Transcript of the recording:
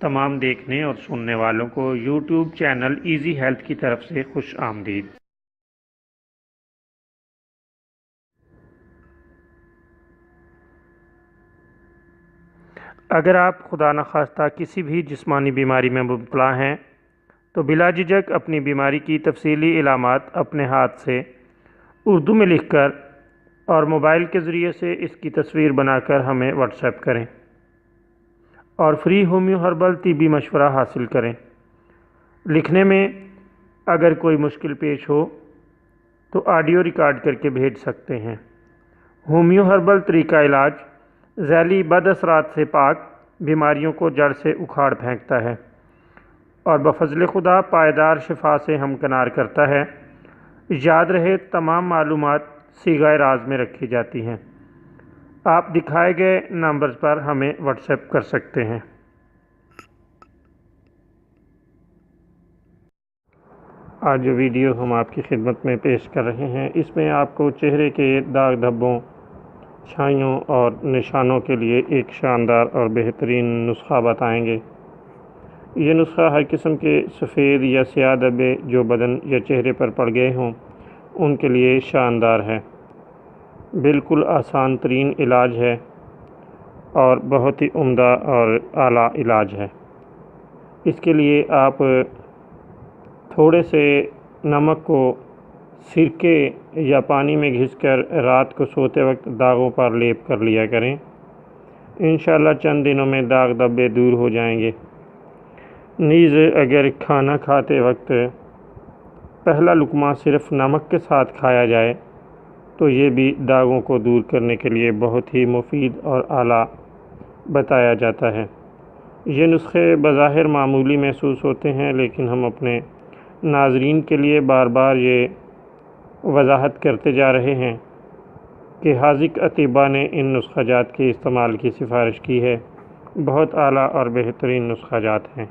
تمام دیکھنے اور سننے والوں کو یوٹیوب چینل ایزی ہیلتھ کی طرف سے خوش آمدید۔ اگر آپ خدا نخواستہ کسی بھی جسمانی بیماری میں مبتلا ہیں تو بلا جھجک اپنی بیماری کی تفصیلی علامات اپنے ہاتھ سے اردو میں لکھ کر اور موبائل کے ذریعے سے اس کی تصویر بنا کر ہمیں واٹس ایپ کریں اور فری ہومیو ہربل طبی مشورہ حاصل کریں۔ لکھنے میں اگر کوئی مشکل پیش ہو تو آڈیو ریکارڈ کر کے بھیج سکتے ہیں۔ ہومیو ہربل طریقہ علاج ذیلی بد اثرات سے پاک، بیماریوں کو جڑ سے اکھاڑ پھینکتا ہے اور بفضل خدا پائیدار شفا سے ہمکنار کرتا ہے۔ یاد رہے تمام معلومات صیغہ راز میں رکھی جاتی ہیں۔ آپ دکھائے گئے نمبرز پر ہمیں واٹس ایپ کر سکتے ہیں۔ آج جو ویڈیو ہم آپ کی خدمت میں پیش کر رہے ہیں، اس میں آپ کو چہرے کے داغ دھبوں، چھائیوں اور نشانوں کے لیے ایک شاندار اور بہترین نسخہ بتائیں گے۔ یہ نسخہ ہر قسم کے سفید یا سیاہ دھبے جو بدن یا چہرے پر پڑ گئے ہوں ان کے لیے شاندار ہے۔ بالکل آسان ترین علاج ہے اور بہت ہی عمدہ اور اعلیٰ علاج ہے۔ اس کے لیے آپ تھوڑے سے نمک کو سرکے یا پانی میں گھس کر رات کو سوتے وقت داغوں پر لیپ کر لیا کریں۔ انشاءاللہ چند دنوں میں داغ دھبے دور ہو جائیں گے۔ نیز اگر کھانا کھاتے وقت پہلا لقمہ صرف نمک کے ساتھ کھایا جائے تو یہ بھی داغوں کو دور کرنے کے لیے بہت ہی مفید اور اعلیٰ بتایا جاتا ہے۔ یہ نسخے بظاہر معمولی محسوس ہوتے ہیں، لیکن ہم اپنے ناظرین کے لیے بار بار یہ وضاحت کرتے جا رہے ہیں کہ حاذق اطباء نے ان نسخہ جات کے استعمال کی سفارش کی ہے۔ بہت اعلیٰ اور بہترین نسخہ جات ہیں۔